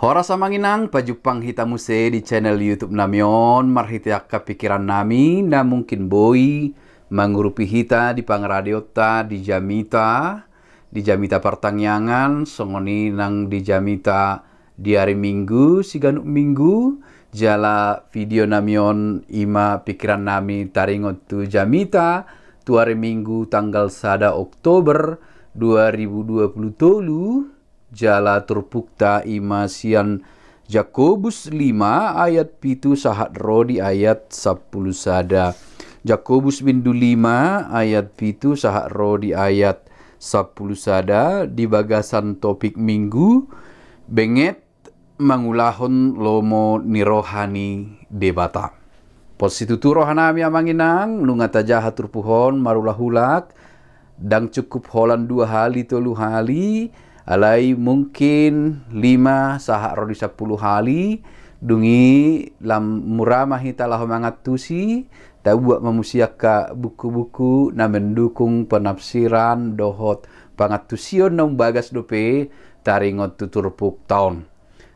Hora samanginang pajupang hita muse di channel YouTube namion marhitiak kepikiran nami na mungkin boy mangurupi hita di pangradio ta di jamita pertangyangan songoni nang di jamita di hari Minggu siganuk Minggu jala video namion ima pikiran nami taringot tu jamita tu hari Minggu tanggal 1 Oktober 2023 jala turpukta imasian Jakobus 5 ayat pitu sahat rodi ayat 10 sada. Jakobus bindu 5 ayat pitu sahat rodi ayat 10 sada di bagasan topik minggu benget mangulahon lomo nirohani debata. Positutu rohanami amanginang nungata jahat turpuhon marulahulak dang cukup holan 2 hali 3 hali alai mungkin 5 sahak rodi 10 hali dungi lam murama hita lah mangatusi ta buat mamusiaka buku-buku na mendukung penafsiran dohot pangatusion nang bagas dope taringot tuturpuk taon.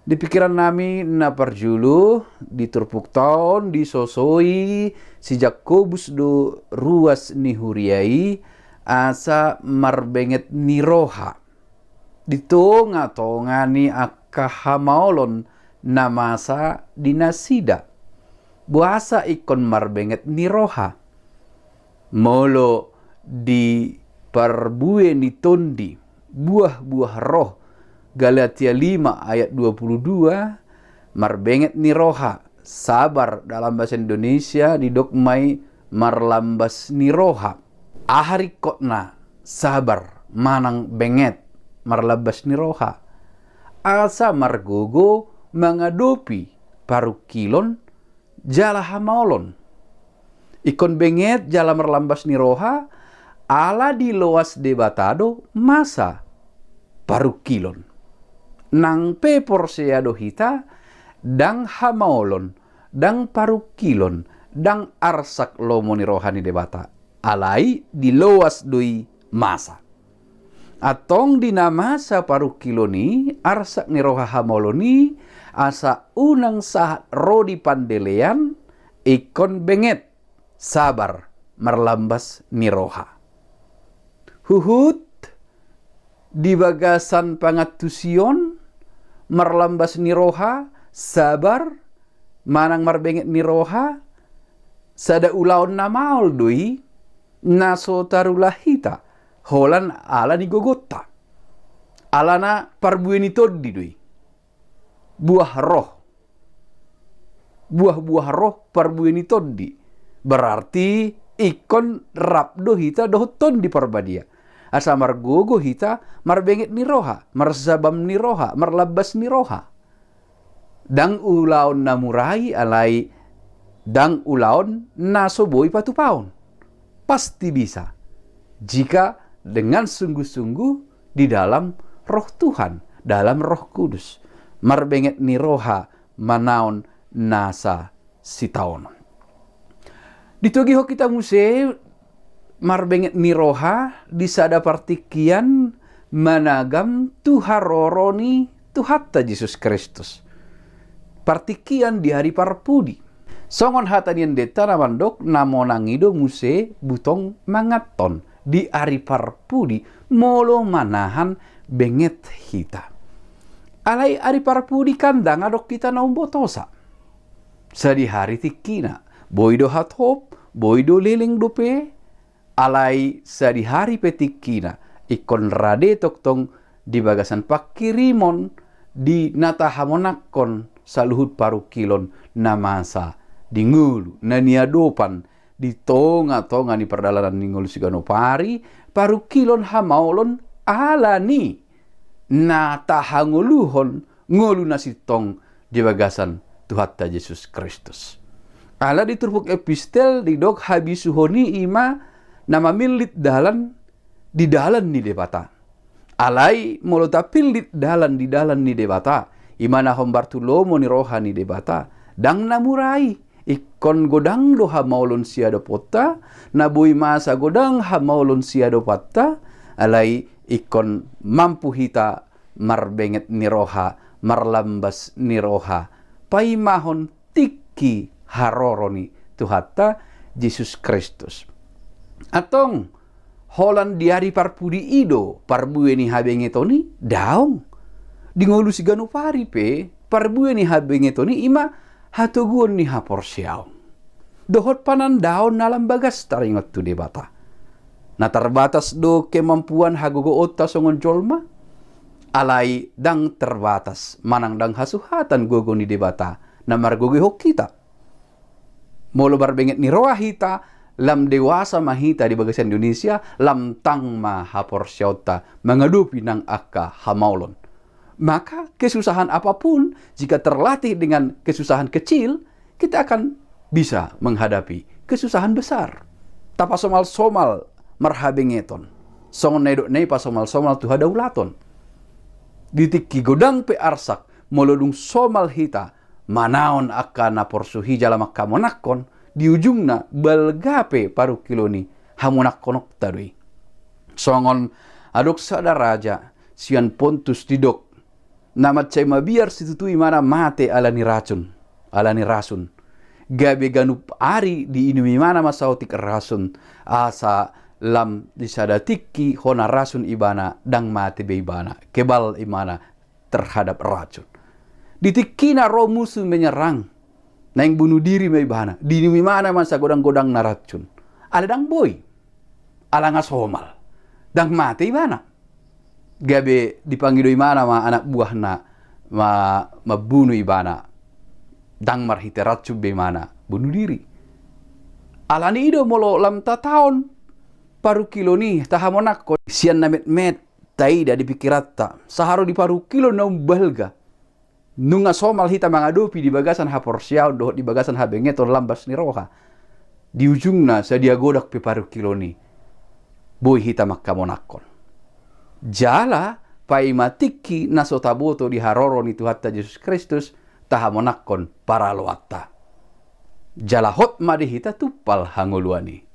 Di pikiran nami na parjulu di turpuk taon disosoi si Jakobus do ruas ni huriai asa marbenget niroha ditonga-tongani akahamaolon namasa dinasida buasa ikon marbenget niroha molo di parbue ni tondi buah-buah roh Galatia 5 ayat 22 marbenget niroha sabar dalam bahasa Indonesia didokmai marlambas niroha ahari kotna sabar manang benget marlabas niroha asa margogo mangadopi parukilon jala hamaolon ikon benget jala marlambas niroha ala di loas debatado masa parukilon nang pepor seado hita dang hamaolon dang parukilon dang arsak lomo nirohani debata alai di loas doi masa atong dinamasa parukiloni arsak niroha hamoloni asa unang sahat rodi pandelean ikon benget sabar marlambas niroha huhut di bagasan pangatusion marlambas niroha sabar manang marbenget niroha sada ulaon namaol doi naso tarulahita holan ala ni gogota alana parbueni toddi doi buah-buah roh parbueni toddi berarti ikon rabdo hita dohton di parbadia asa margogo hita marbenget niroha marsabam niroha marlabas niroha dang ulaon namurai alai dang ulaon nasoboi patupaon pasti bisa jika dengan sungguh-sungguh di dalam roh Tuhan, dalam roh kudus. Marbenget niroha manaon nasa sitaon. Ditogiho kita muse marbenget niroha disada partikian managam tuharoroni Tuhatta Yesus Kristus. Partikian di hari parpudi. Songon hatanian deta namandok namonangido muse butong mangaton. Di ari parpudi molo manahan benget hita alai ari parpudi kandang adok kita naum botosa sadi hari tikina boido hathop boido leleng dope alai sadi hari petikina ikon rade toktong di bagasan pakirimon di nata hamonakon saluhut parukilon namasa dingulu naniadopan di tonga-tonga ni perdalanan ningol sigano pari parukilon hamaolon alani na tahanguluhon ngolu nasitong di bagasan Tuhatta Yesus Kristus ala diturpuk epistel di dok habisuhoni ima nama milit dalan di dalan ni debata alai molo tapilit dalan di dalan ni debata imana hombartulomo ni rohani debata dang namurai ikon godang do hamaulon siado pota nabui masa godang hamaulon siado patta alai ikon mampu hita marbenget niroha marlambas ni roha paimahon tiki haroroni Tuhatta Yesus Kristus. Atong holan diari parpudi ido parbue ni habengetoni daong. Dingolu siganu pari pe parbue ni habengetoni ima hatoguon ni haporsiaw. Dohot panan daon nalam bagas taringot tu debata. Na terbatas do kemampuan hagogo otta songon jolma. Alai dang terbatas manang dang hasuhatan gogo ni debata na margogo hok kita. Molo barbenget ni roa hita lam dewasa mahita di bagasan Indonesia lam tang mahaporsyauta mengadupi nang akka hamaulon. Maka kesusahan apapun jika terlatih dengan kesusahan kecil kita akan bisa menghadapi kesusahan besar. Tapa somal-somal marhabengeton. Songon nedok nei pa somal-somal tu hadaulaton. Ditiki godang pe arsak molodung somal hita manaon akan naporsuhi jalamak kamonakon di ujungna balgape paru kiloni hamonakkonok tadui. Songon adok sadaraja sian Pontus didok namat cai mabiar situtui mana mate alani rasun. Gabe ganup ari di inumi mana masautik rasun asa lam disadatiki hona rasun ibana dang mate beibana kebal imana terhadap racun. Ditikina roh musuh menyerang naing bunuh diri meibana di inumi mana masa godang-godang naracun. Ala dang boy ala ngasomal dang mate ibana. Gabe dipanggil imana ma anak buahna mabunuh ibana dang marhite racun beimana bunuh diri. Alani ido molo lam tahun paru kilo ni tahamonakko sian namet-met taida dipikiratta saharo di paru kilo naum balga nunga somal hita mangadopi di bagasan haporsiaw doh di bagasan habengeton lambas ni roha di ujungna sadia godak pe paru kilo ni boy hita makkamonakon jala paimatiki nasotaboto di haroro ni Tuhatta Yesus Kristus tahamonakon para loatta jala hot madi hita tupal hangoluani